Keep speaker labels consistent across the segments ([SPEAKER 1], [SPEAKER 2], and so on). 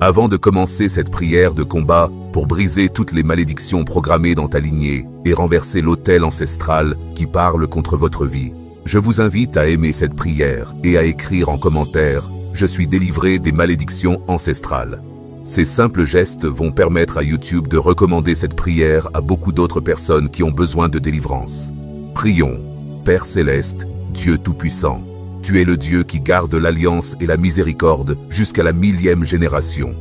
[SPEAKER 1] Avant de commencer cette prière de combat pour briser toutes les malédictions programmées dans ta lignée et renverser l'autel ancestral qui parle contre votre vie, je vous invite à aimer cette prière et à écrire en commentaire « Je suis délivré des malédictions ancestrales ». Ces simples gestes vont permettre à YouTube de recommander cette prière à beaucoup d'autres personnes qui ont besoin de délivrance. Prions. Père Céleste, Dieu Tout-Puissant, tu es le Dieu qui garde l'alliance et la miséricorde jusqu'à la 1000e génération.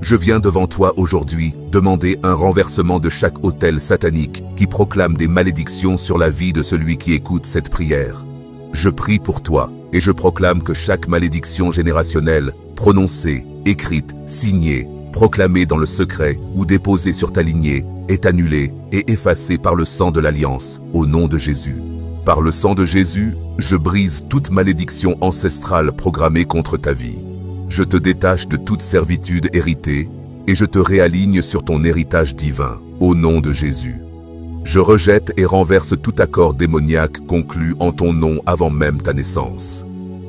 [SPEAKER 1] Je viens devant toi aujourd'hui demander un renversement de chaque autel satanique qui proclame des malédictions sur la vie de celui qui écoute cette prière. Je prie pour toi et je proclame que chaque malédiction générationnelle, prononcée, écrite, signée, proclamée dans le secret ou déposée sur ta lignée, est annulée et effacée par le sang de l'Alliance, au nom de Jésus. Par le sang de Jésus, je brise toute malédiction ancestrale programmée contre ta vie. Je te détache de toute servitude héritée et je te réaligne sur ton héritage divin, au nom de Jésus. Je rejette et renverse tout accord démoniaque conclu en ton nom avant même ta naissance.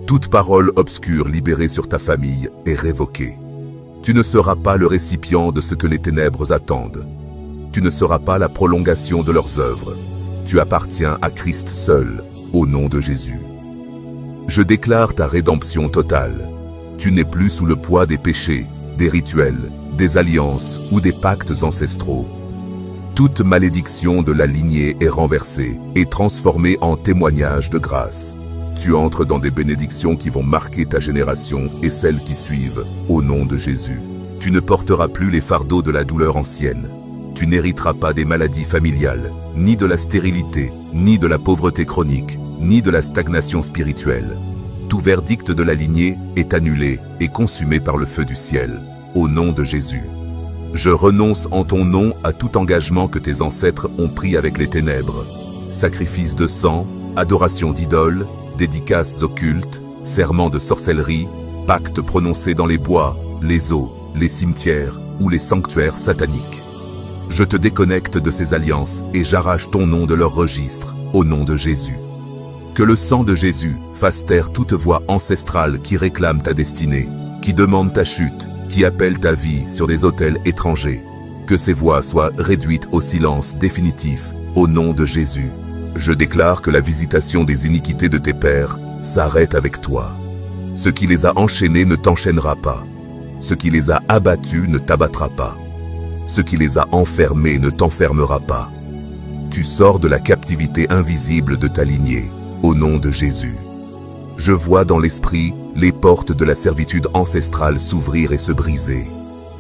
[SPEAKER 1] Toute parole obscure libérée sur ta famille est révoquée. Tu ne seras pas le récipient de ce que les ténèbres attendent. Tu ne seras pas la prolongation de leurs œuvres. Tu appartiens à Christ seul, au nom de Jésus. Je déclare ta rédemption totale. Tu n'es plus sous le poids des péchés, des rituels, des alliances ou des pactes ancestraux. Toute malédiction de la lignée est renversée et transformée en témoignage de grâce. Tu entres dans des bénédictions qui vont marquer ta génération et celles qui suivent, au nom de Jésus. Tu ne porteras plus les fardeaux de la douleur ancienne. Tu n'hériteras pas des maladies familiales, ni de la stérilité, ni de la pauvreté chronique, ni de la stagnation spirituelle. Tout verdict de la lignée est annulé et consumé par le feu du ciel, au nom de Jésus. Je renonce en ton nom à tout engagement que tes ancêtres ont pris avec les ténèbres. Sacrifice de sang, adoration d'idoles, dédicaces occultes, serments de sorcellerie, pactes prononcés dans les bois, les eaux, les cimetières ou les sanctuaires sataniques. Je te déconnecte de ces alliances et j'arrache ton nom de leur registre, au nom de Jésus. Que le sang de Jésus fasse taire toute voix ancestrale qui réclame ta destinée, qui demande ta chute, qui appelle ta vie sur des autels étrangers. Que ces voix soient réduites au silence définitif, au nom de Jésus. Je déclare que la visitation des iniquités de tes pères s'arrête avec toi. Ce qui les a enchaînés ne t'enchaînera pas. Ce qui les a abattus ne t'abattra pas. Ce qui les a enfermés ne t'enfermera pas. Tu sors de la captivité invisible de ta lignée, au nom de Jésus. Je vois dans l'esprit les portes de la servitude ancestrale s'ouvrir et se briser.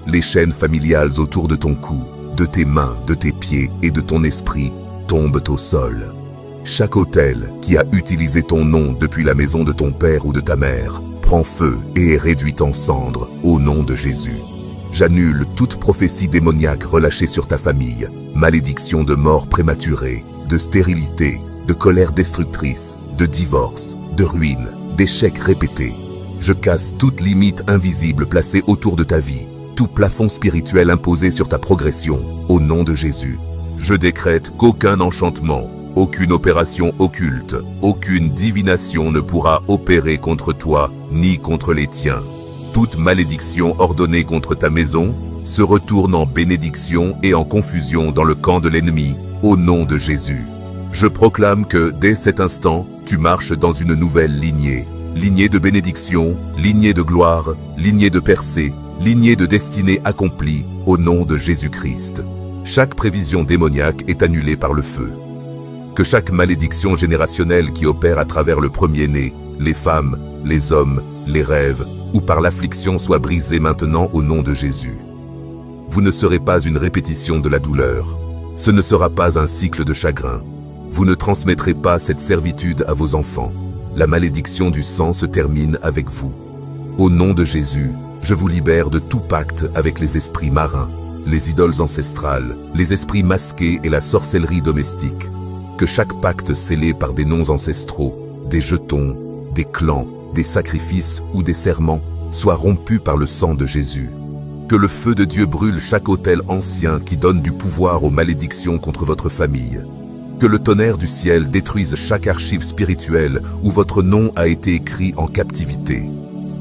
[SPEAKER 1] Les chaînes familiales autour de ton cou, de tes mains, de tes pieds et de ton esprit tombent au sol. Chaque autel qui a utilisé ton nom depuis la maison de ton père ou de ta mère prend feu et est réduit en cendres, au nom de Jésus. J'annule toute prophétie démoniaque relâchée sur ta famille, malédiction de mort prématurée, de stérilité, de colère destructrice, de divorce, de ruine, d'échecs répétés. Je casse toute limite invisible placée autour de ta vie, tout plafond spirituel imposé sur ta progression, au nom de Jésus. Je décrète qu'aucun enchantement, aucune opération occulte, aucune divination ne pourra opérer contre toi ni contre les tiens. Toute malédiction ordonnée contre ta maison se retourne en bénédiction et en confusion dans le camp de l'ennemi, au nom de Jésus. Je proclame que, dès cet instant, tu marches dans une nouvelle lignée. Lignée de bénédiction, lignée de gloire, lignée de percée, lignée de destinée accomplie, au nom de Jésus-Christ. Chaque prévision démoniaque est annulée par le feu. Que chaque malédiction générationnelle qui opère à travers le premier-né, les femmes, les hommes, les rêves, ou par l'affliction soit brisée maintenant au nom de Jésus. Vous ne serez pas une répétition de la douleur. Ce ne sera pas un cycle de chagrin. Vous ne transmettrez pas cette servitude à vos enfants. La malédiction du sang se termine avec vous. Au nom de Jésus, je vous libère de tout pacte avec les esprits marins, les idoles ancestrales, les esprits masqués et la sorcellerie domestique. Que chaque pacte scellé par des noms ancestraux, des jetons, des clans, des sacrifices ou des serments soit rompu par le sang de Jésus. Que le feu de Dieu brûle chaque autel ancien qui donne du pouvoir aux malédictions contre votre famille. Que le tonnerre du ciel détruise chaque archive spirituelle où votre nom a été écrit en captivité.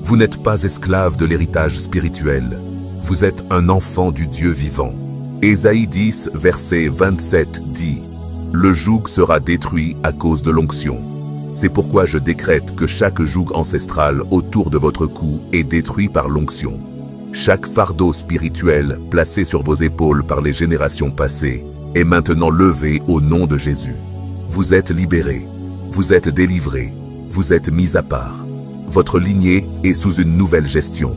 [SPEAKER 1] Vous n'êtes pas esclave de l'héritage spirituel. Vous êtes un enfant du Dieu vivant. Ésaïe 10, verset 27 dit « Le joug sera détruit à cause de l'onction. C'est pourquoi je décrète que chaque joug ancestral autour de votre cou est détruit par l'onction. Chaque fardeau spirituel placé sur vos épaules par les générations passées est maintenant levé au nom de Jésus. Vous êtes libérés, vous êtes délivrés, vous êtes mis à part. Votre lignée est sous une nouvelle gestion.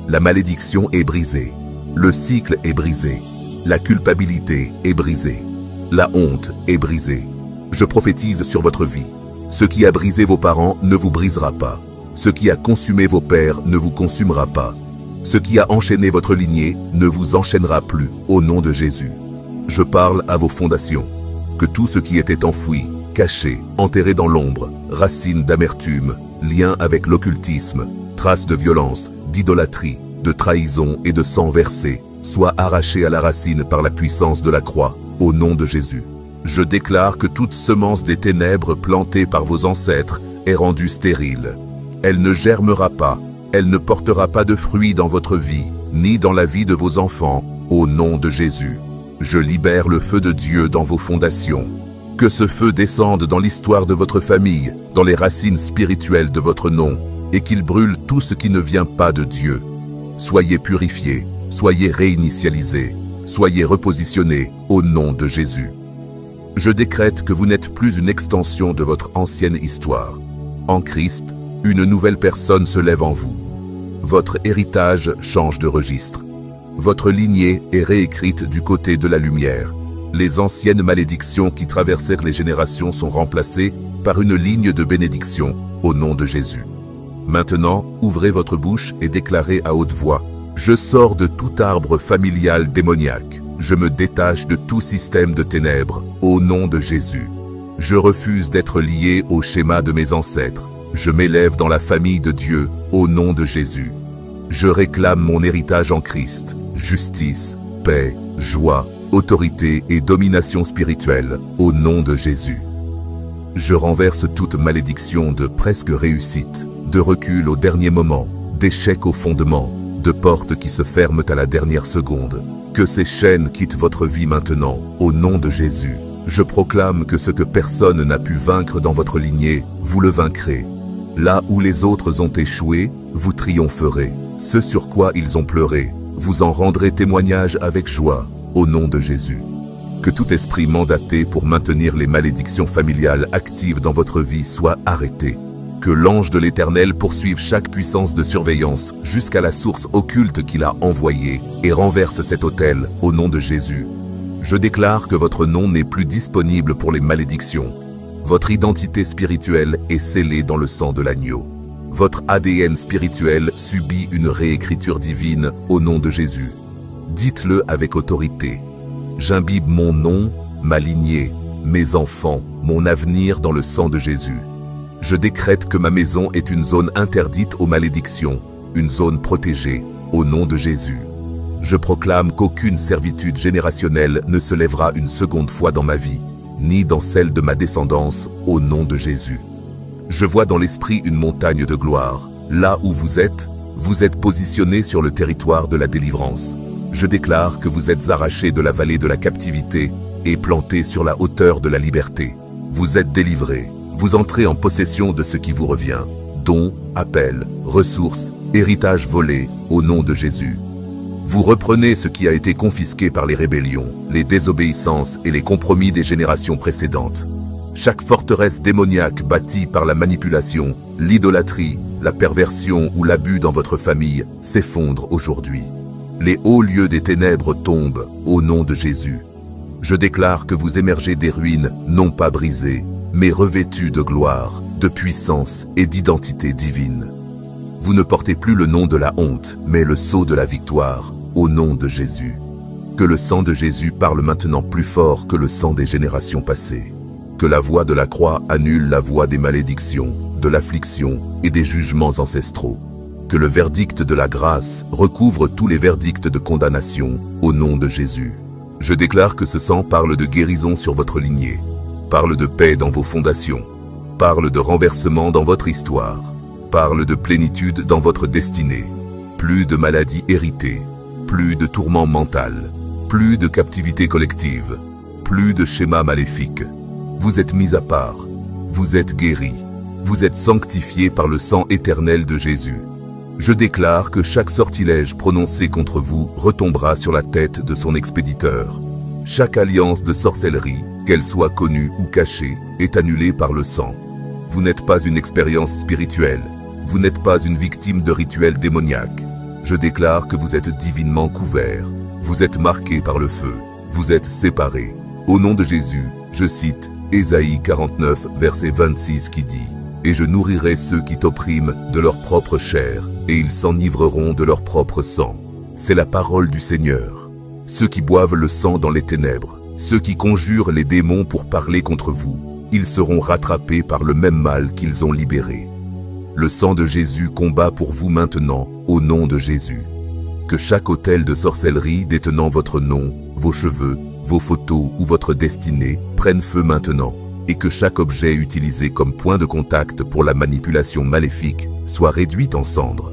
[SPEAKER 1] La malédiction est brisée, le cycle est brisé, la culpabilité est brisée, la honte est brisée. Je prophétise sur votre vie. Ce qui a brisé vos parents ne vous brisera pas. Ce qui a consumé vos pères ne vous consumera pas. Ce qui a enchaîné votre lignée ne vous enchaînera plus, au nom de Jésus. Je parle à vos fondations. Que tout ce qui était enfoui, caché, enterré dans l'ombre, racines d'amertume, lien avec l'occultisme, traces de violence, d'idolâtrie, de trahison et de sang versé, soit arraché à la racine par la puissance de la croix, au nom de Jésus. Je déclare que toute semence des ténèbres plantée par vos ancêtres est rendue stérile. Elle ne germera pas, elle ne portera pas de fruits dans votre vie, ni dans la vie de vos enfants, au nom de Jésus. Je libère le feu de Dieu dans vos fondations. Que ce feu descende dans l'histoire de votre famille, dans les racines spirituelles de votre nom, et qu'il brûle tout ce qui ne vient pas de Dieu. Soyez purifiés, soyez réinitialisés, soyez repositionnés au nom de Jésus. Je décrète que vous n'êtes plus une extension de votre ancienne histoire. En Christ, une nouvelle personne se lève en vous. Votre héritage change de registre. Votre lignée est réécrite du côté de la lumière. Les anciennes malédictions qui traversèrent les générations sont remplacées par une ligne de bénédiction au nom de Jésus. Maintenant, ouvrez votre bouche et déclarez à haute voix « Je sors de tout arbre familial démoniaque. Je me détache de tout système de ténèbres, au nom de Jésus. Je refuse d'être lié au schéma de mes ancêtres. Je m'élève dans la famille de Dieu, au nom de Jésus. Je réclame mon héritage en Christ, justice, paix, joie, autorité et domination spirituelle, au nom de Jésus. Je renverse toute malédiction de presque réussite, de recul au dernier moment, d'échec au fondement, de portes qui se ferment à la dernière seconde. Que ces chaînes quittent votre vie maintenant, au nom de Jésus. Je proclame que ce que personne n'a pu vaincre dans votre lignée, vous le vaincrez. Là où les autres ont échoué, vous triompherez. Ce sur quoi ils ont pleuré, vous en rendrez témoignage avec joie, au nom de Jésus. Que tout esprit mandaté pour maintenir les malédictions familiales actives dans votre vie soit arrêté. Que l'ange de l'Éternel poursuive chaque puissance de surveillance jusqu'à la source occulte qu'il a envoyée et renverse cet autel au nom de Jésus. Je déclare que votre nom n'est plus disponible pour les malédictions. Votre identité spirituelle est scellée dans le sang de l'agneau. Votre ADN spirituel subit une réécriture divine au nom de Jésus. Dites-le avec autorité. J'imbibe mon nom, ma lignée, mes enfants, mon avenir dans le sang de Jésus. Je décrète que ma maison est une zone interdite aux malédictions, une zone protégée, au nom de Jésus. Je proclame qu'aucune servitude générationnelle ne se lèvera une seconde fois dans ma vie, ni dans celle de ma descendance, au nom de Jésus. Je vois dans l'esprit une montagne de gloire. Là où vous êtes positionné sur le territoire de la délivrance. Je déclare que vous êtes arrachés de la vallée de la captivité et plantés sur la hauteur de la liberté. Vous êtes délivrés. Vous entrez en possession de ce qui vous revient, dons, appels, ressources, héritage volé, au nom de Jésus. Vous reprenez ce qui a été confisqué par les rébellions, les désobéissances et les compromis des générations précédentes. Chaque forteresse démoniaque bâtie par la manipulation, l'idolâtrie, la perversion ou l'abus dans votre famille s'effondre aujourd'hui. Les hauts lieux des ténèbres tombent, au nom de Jésus. Je déclare que vous émergez des ruines, non pas brisées, mais revêtus de gloire, de puissance et d'identité divine. Vous ne portez plus le nom de la honte, mais le sceau de la victoire, au nom de Jésus. Que le sang de Jésus parle maintenant plus fort que le sang des générations passées. Que la voix de la croix annule la voix des malédictions, de l'affliction et des jugements ancestraux. Que le verdict de la grâce recouvre tous les verdicts de condamnation, au nom de Jésus. Je déclare que ce sang parle de guérison sur votre lignée. Parle de paix dans vos fondations, parle de renversement dans votre histoire, parle de plénitude dans votre destinée, plus de maladies héritées, Plus de tourments mental, plus de captivité collective, plus de schémas maléfiques. Vous êtes mis à part, vous êtes guéri, vous êtes sanctifié par le sang éternel de Jésus. Je déclare que chaque sortilège prononcé contre vous retombera sur la tête de son expéditeur. Chaque alliance de sorcellerie, qu'elle soit connue ou cachée, est annulée par le sang. Vous n'êtes pas une expérience spirituelle, vous n'êtes pas une victime de rituels démoniaques. Je déclare que vous êtes divinement couverts, vous êtes marqués par le feu, vous êtes séparés. Au nom de Jésus, je cite Ésaïe 49, verset 26 qui dit « Et je nourrirai ceux qui t'oppriment de leur propre chair, et ils s'enivreront de leur propre sang. » C'est la parole du Seigneur. Ceux qui boivent le sang dans les ténèbres, ceux qui conjurent les démons pour parler contre vous, ils seront rattrapés par le même mal qu'ils ont libéré. Le sang de Jésus combat pour vous maintenant, au nom de Jésus. Que chaque autel de sorcellerie détenant votre nom, vos cheveux, vos photos ou votre destinée prenne feu maintenant, et que chaque objet utilisé comme point de contact pour la manipulation maléfique soit réduit en cendres.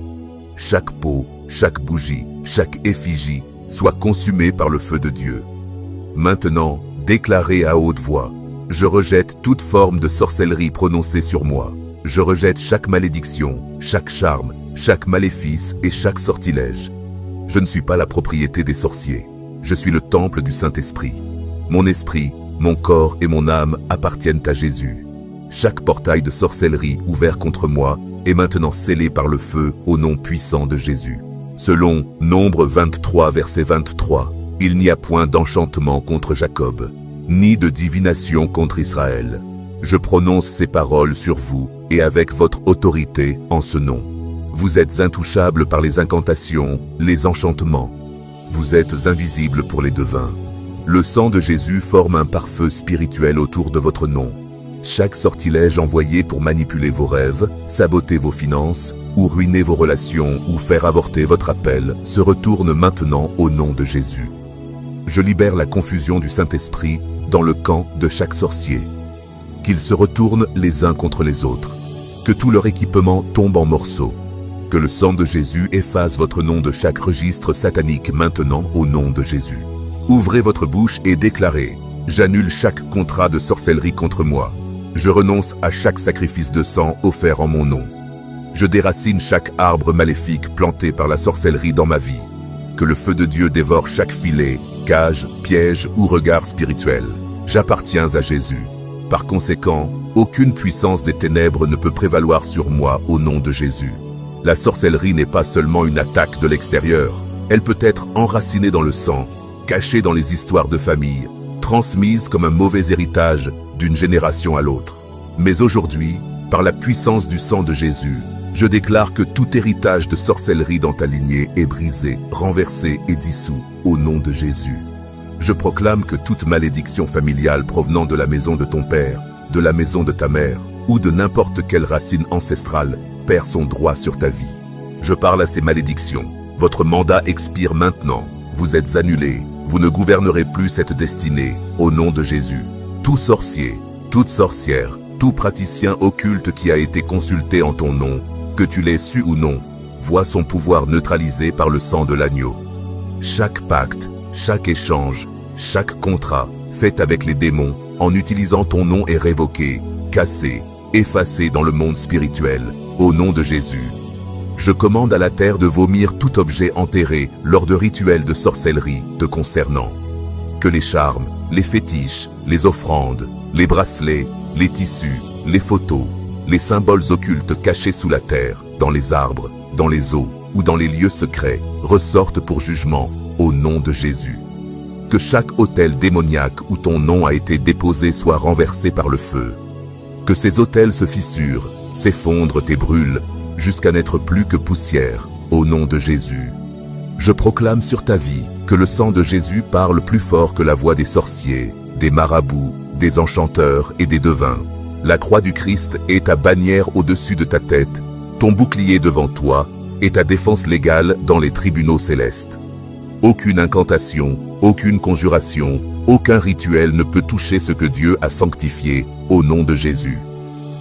[SPEAKER 1] Chaque pot, chaque bougie, chaque effigie soit consumée par le feu de Dieu. Maintenant, déclarez à haute voix, « Je rejette toute forme de sorcellerie prononcée sur moi. Je rejette chaque malédiction, chaque charme, chaque maléfice et chaque sortilège. Je ne suis pas la propriété des sorciers. Je suis le temple du Saint-Esprit. Mon esprit, mon corps et mon âme appartiennent à Jésus. Chaque portail de sorcellerie ouvert contre moi est maintenant scellé par le feu au nom puissant de Jésus. » Selon Nombre 23, verset 23, « Il n'y a point d'enchantement contre Jacob, ni de divination contre Israël. Je prononce ces paroles sur vous et avec votre autorité en ce nom. Vous êtes intouchables par les incantations, les enchantements. Vous êtes invisibles pour les devins. Le sang de Jésus forme un pare-feu spirituel autour de votre nom. Chaque sortilège envoyé pour manipuler vos rêves, saboter vos finances, ou ruiner vos relations ou faire avorter votre appel se retourne maintenant au nom de Jésus. Je libère la confusion du Saint-Esprit dans le camp de chaque sorcier. Qu'ils se retournent les uns contre les autres. Que tout leur équipement tombe en morceaux. Que le sang de Jésus efface votre nom de chaque registre satanique maintenant au nom de Jésus. Ouvrez votre bouche et déclarez « J'annule chaque contrat de sorcellerie contre moi. Je renonce à chaque sacrifice de sang offert en mon nom. Je déracine chaque arbre maléfique planté par la sorcellerie dans ma vie. Que le feu de Dieu dévore chaque filet, cage, piège ou regard spirituel. J'appartiens à Jésus. Par conséquent, aucune puissance des ténèbres ne peut prévaloir sur moi au nom de Jésus. La sorcellerie n'est pas seulement une attaque de l'extérieur. Elle peut être enracinée dans le sang, cachée dans les histoires de famille, transmise comme un mauvais héritage d'une génération à l'autre. Mais aujourd'hui, par la puissance du sang de Jésus, je déclare que tout héritage de sorcellerie dans ta lignée est brisé, renversé et dissous au nom de Jésus. Je proclame que toute malédiction familiale provenant de la maison de ton père, de la maison de ta mère ou de n'importe quelle racine ancestrale perd son droit sur ta vie. Je parle à ces malédictions. Votre mandat expire maintenant. Vous êtes annulés. Vous ne gouvernerez plus cette destinée au nom de Jésus. Tout sorcier, toute sorcière, tout praticien occulte qui a été consulté en ton nom, que tu l'aies su ou non, voit son pouvoir neutralisé par le sang de l'agneau. Chaque pacte, chaque échange, chaque contrat fait avec les démons en utilisant ton nom est révoqué, cassé, effacé dans le monde spirituel, au nom de Jésus. Je commande à la terre de vomir tout objet enterré lors de rituels de sorcellerie te concernant. Que les charmes, les fétiches, les offrandes, les bracelets, les tissus, les photos, les symboles occultes cachés sous la terre, dans les arbres, dans les eaux ou dans les lieux secrets, ressortent pour jugement au nom de Jésus. Que chaque autel démoniaque où ton nom a été déposé soit renversé par le feu. Que ces autels se fissurent, s'effondrent et brûlent, jusqu'à n'être plus que poussière, au nom de Jésus. Je proclame sur ta vie que le sang de Jésus parle plus fort que la voix des sorciers, des marabouts, des enchanteurs et des devins. La croix du Christ est ta bannière au-dessus de ta tête, ton bouclier devant toi et ta défense légale dans les tribunaux célestes. Aucune incantation, aucune conjuration, aucun rituel ne peut toucher ce que Dieu a sanctifié au nom de Jésus.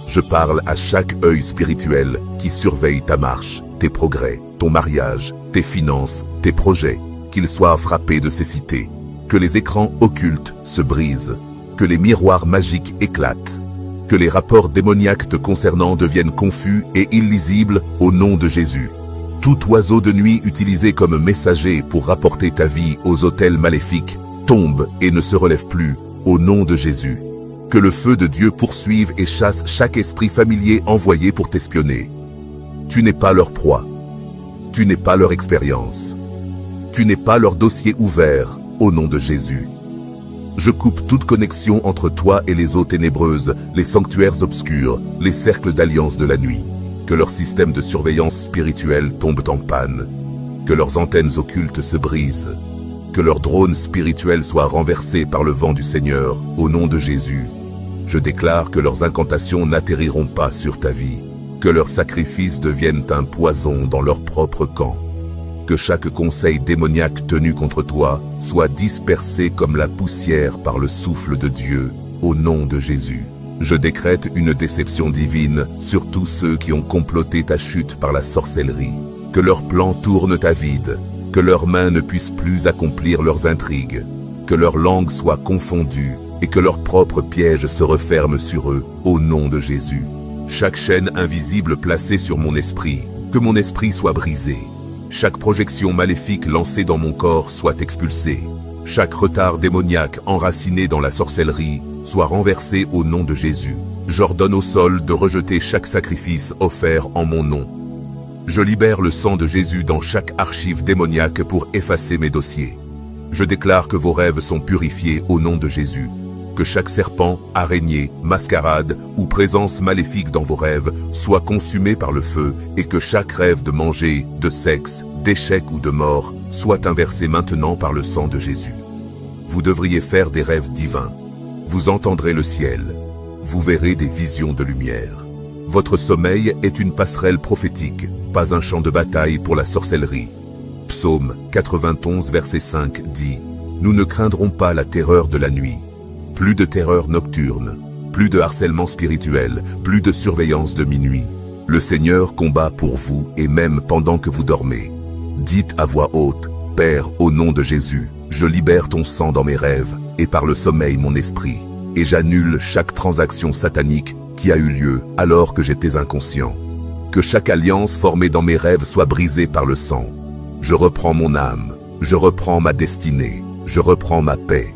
[SPEAKER 1] Je parle à chaque œil spirituel qui surveille ta marche, tes progrès, ton mariage, tes finances, tes projets, qu'ils soient frappés de cécité, que les écrans occultes se brisent, que les miroirs magiques éclatent, que les rapports démoniaques te concernant deviennent confus et illisibles au nom de Jésus. Tout oiseau de nuit utilisé comme messager pour rapporter ta vie aux autels maléfiques tombe et ne se relève plus au nom de Jésus. Que le feu de Dieu poursuive et chasse chaque esprit familier envoyé pour t'espionner. Tu n'es pas leur proie. Tu n'es pas leur expérience. Tu n'es pas leur dossier ouvert au nom de Jésus. Je coupe toute connexion entre toi et les eaux ténébreuses, les sanctuaires obscurs, les cercles d'alliance de la nuit. Que leurs systèmes de surveillance spirituelle tombent en panne. Que leurs antennes occultes se brisent. Que leurs drones spirituels soient renversés par le vent du Seigneur, au nom de Jésus. Je déclare que leurs incantations n'atterriront pas sur ta vie. Que leurs sacrifices deviennent un poison dans leur propre camp. Que chaque conseil démoniaque tenu contre toi soit dispersé comme la poussière par le souffle de Dieu, au nom de Jésus. Je décrète une déception divine sur tous ceux qui ont comploté ta chute par la sorcellerie. Que leurs plans tournent à vide, que leurs mains ne puissent plus accomplir leurs intrigues, que leur langue soit confondue et que leurs propres pièges se referment sur eux, au nom de Jésus. Chaque chaîne invisible placée sur mon esprit, que mon esprit soit brisé. Chaque projection maléfique lancée dans mon corps soit expulsée. Chaque retard démoniaque enraciné dans la sorcellerie soit renversé au nom de Jésus. J'ordonne au sol de rejeter chaque sacrifice offert en mon nom. Je libère le sang de Jésus dans chaque archive démoniaque pour effacer mes dossiers. Je déclare que vos rêves sont purifiés au nom de Jésus. Que chaque serpent, araignée, mascarade ou présence maléfique dans vos rêves soit consumé par le feu et que chaque rêve de manger, de sexe, d'échec ou de mort soit inversé maintenant par le sang de Jésus. Vous devriez faire des rêves divins. Vous entendrez le ciel. Vous verrez des visions de lumière. Votre sommeil est une passerelle prophétique, pas un champ de bataille pour la sorcellerie. Psaume 91 verset 5 dit « Nous ne craindrons pas la terreur de la nuit. » Plus de terreur nocturne, plus de harcèlement spirituel, plus de surveillance de minuit. Le Seigneur combat pour vous et même pendant que vous dormez. Dites à voix haute, « Père, au nom de Jésus, je libère ton sang dans mes rêves et par le sommeil mon esprit, et j'annule chaque transaction satanique qui a eu lieu alors que j'étais inconscient. Que chaque alliance formée dans mes rêves soit brisée par le sang. Je reprends mon âme, je reprends ma destinée, je reprends ma paix.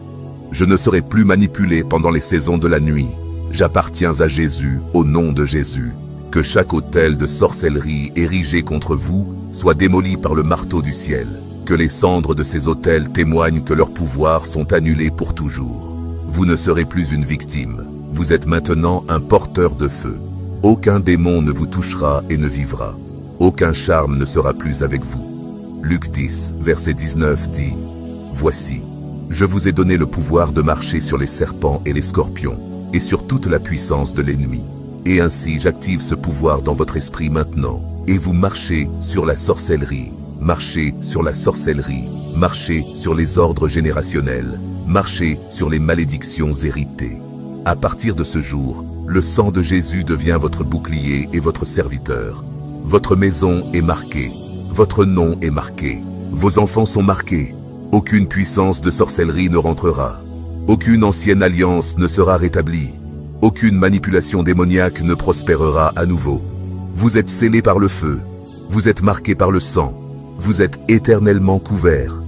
[SPEAKER 1] Je ne serai plus manipulé pendant les saisons de la nuit. J'appartiens à Jésus, au nom de Jésus. Que chaque autel de sorcellerie érigé contre vous soit démoli par le marteau du ciel. Que les cendres de ces autels témoignent que leurs pouvoirs sont annulés pour toujours. Vous ne serez plus une victime. Vous êtes maintenant un porteur de feu. Aucun démon ne vous touchera et ne vivra. Aucun charme ne sera plus avec vous. Luc 10, verset 19 dit « Voici, je vous ai donné le pouvoir de marcher sur les serpents et les scorpions, et sur toute la puissance de l'ennemi. Et ainsi j'active ce pouvoir dans votre esprit maintenant, et vous marchez sur la sorcellerie, marchez sur la sorcellerie, marchez sur les ordres générationnels, marchez sur les malédictions héritées. À partir de ce jour, le sang de Jésus devient votre bouclier et votre serviteur. Votre maison est marquée, votre nom est marqué, vos enfants sont marqués. Aucune puissance de sorcellerie ne rentrera. Aucune ancienne alliance ne sera rétablie. Aucune manipulation démoniaque ne prospérera à nouveau. Vous êtes scellés par le feu. Vous êtes marqués par le sang. Vous êtes éternellement couverts.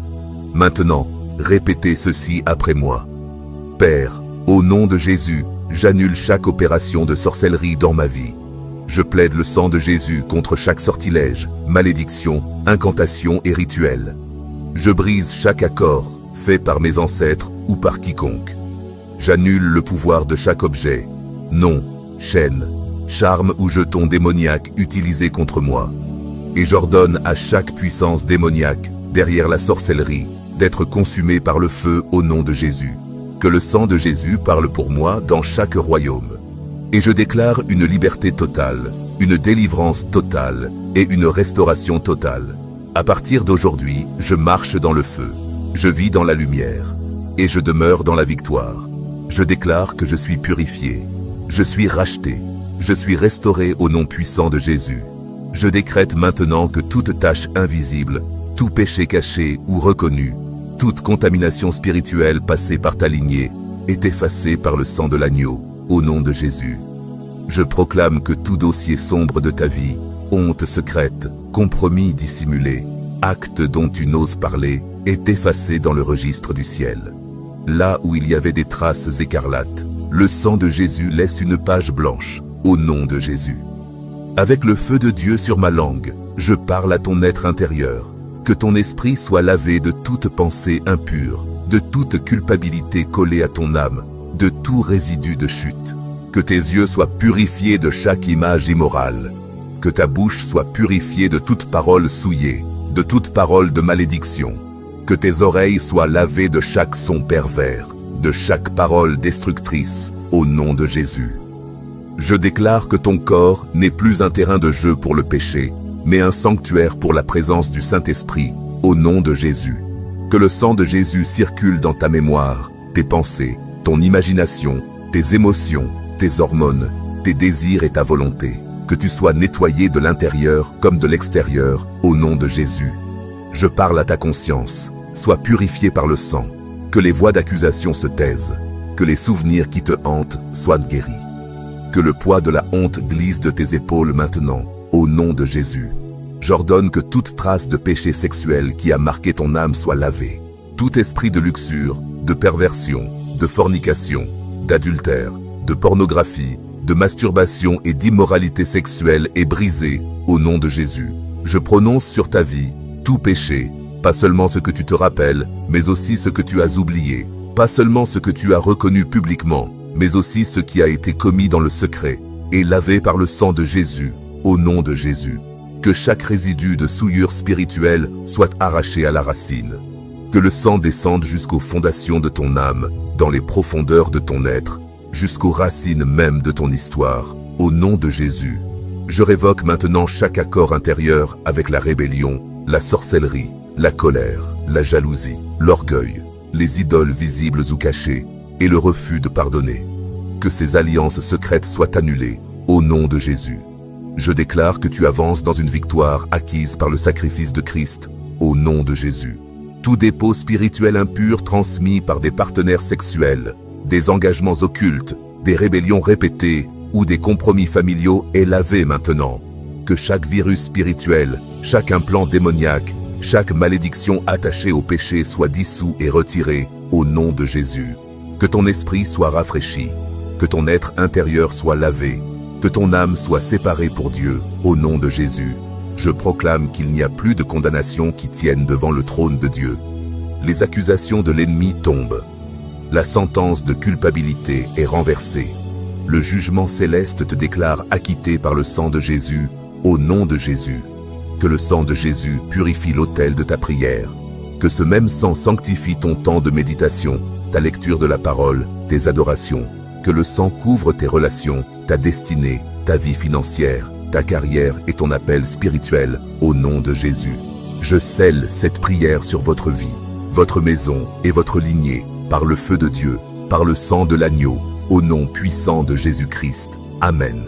[SPEAKER 1] Maintenant, répétez ceci après moi. Père, au nom de Jésus, j'annule chaque opération de sorcellerie dans ma vie. Je plaide le sang de Jésus contre chaque sortilège, malédiction, incantation et rituel. Je brise chaque accord, fait par mes ancêtres ou par quiconque. J'annule le pouvoir de chaque objet, nom, chaîne, charme ou jeton démoniaque utilisé contre moi. Et j'ordonne à chaque puissance démoniaque, derrière la sorcellerie, d'être consumée par le feu au nom de Jésus. Que le sang de Jésus parle pour moi dans chaque royaume. Et je déclare une liberté totale, une délivrance totale et une restauration totale. À partir d'aujourd'hui, je marche dans le feu, je vis dans la lumière, et je demeure dans la victoire. Je déclare que je suis purifié, je suis racheté, je suis restauré au nom puissant de Jésus. Je décrète maintenant que toute tache invisible, Tout péché caché ou reconnu, toute contamination spirituelle passée par ta lignée est effacée par le sang de l'agneau, au nom de Jésus. Je proclame que tout dossier sombre de ta vie, honte secrète, compromis dissimulé, acte dont tu n'oses parler, est effacé dans le registre du ciel. Là où il y avait des traces écarlates, le sang de Jésus laisse une page blanche, au nom de Jésus. Avec le feu de Dieu sur ma langue, je parle à ton être intérieur. Que ton esprit soit lavé de toute pensée impure, de toute culpabilité collée à ton âme, de tout résidu de chute. Que tes yeux soient purifiés de chaque image immorale. Que ta bouche soit purifiée de toute parole souillée, de toute parole de malédiction. Que tes oreilles soient lavées de chaque son pervers, de chaque parole destructrice, au nom de Jésus. Je déclare que ton corps n'est plus un terrain de jeu pour le péché, mais un sanctuaire pour la présence du Saint-Esprit, au nom de Jésus. Que le sang de Jésus circule dans ta mémoire, tes pensées, ton imagination, tes émotions, tes hormones, tes désirs et ta volonté. Que tu sois nettoyé de l'intérieur comme de l'extérieur, au nom de Jésus. Je parle à ta conscience, sois purifié par le sang. Que les voix d'accusation se taisent, que les souvenirs qui te hantent soient guéris. Que le poids de la honte glisse de tes épaules maintenant, au nom de Jésus. J'ordonne que toute trace de péché sexuel qui a marqué ton âme soit lavée. Tout esprit de luxure, de perversion, de fornication, d'adultère, de pornographie, de masturbation et d'immoralité sexuelle est brisé, au nom de Jésus. Je prononce sur ta vie tout péché, pas seulement ce que tu te rappelles, mais aussi ce que tu as oublié, pas seulement ce que tu as reconnu publiquement, mais aussi ce qui a été commis dans le secret, et lavé par le sang de Jésus, au nom de Jésus. Que chaque résidu de souillure spirituelle soit arraché à la racine. Que le sang descende jusqu'aux fondations de ton âme, dans les profondeurs de ton être, jusqu'aux racines même de ton histoire, au nom de Jésus. Je révoque maintenant chaque accord intérieur avec la rébellion, la sorcellerie, la colère, la jalousie, l'orgueil, les idoles visibles ou cachées, et le refus de pardonner. Que ces alliances secrètes soient annulées, au nom de Jésus. Je déclare que tu avances dans une victoire acquise par le sacrifice de Christ, au nom de Jésus. Tout dépôt spirituel impur transmis par des partenaires sexuels, des engagements occultes, des rébellions répétées ou des compromis familiaux est lavé maintenant. Que chaque virus spirituel, chaque implant démoniaque, chaque malédiction attachée au péché soit dissous et retiré, au nom de Jésus. Que ton esprit soit rafraîchi, que ton être intérieur soit lavé, que ton âme soit séparée pour Dieu, au nom de Jésus. Je proclame qu'il n'y a plus de condamnation qui tienne devant le trône de Dieu. Les accusations de l'ennemi tombent. La sentence de culpabilité est renversée. Le jugement céleste te déclare acquitté par le sang de Jésus, au nom de Jésus. Que le sang de Jésus purifie l'autel de ta prière. Que ce même sang sanctifie ton temps de méditation, ta lecture de la parole, tes adorations. Que le sang couvre tes relations, ta destinée, ta vie financière, ta carrière et ton appel spirituel, au nom de Jésus. Je scelle cette prière sur votre vie, votre maison et votre lignée, par le feu de Dieu, par le sang de l'agneau, au nom puissant de Jésus-Christ. Amen.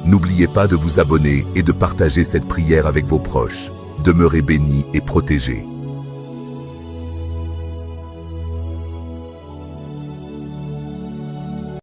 [SPEAKER 1] N'oubliez pas de vous abonner et de partager cette prière avec vos proches. Demeurez bénis et protégés.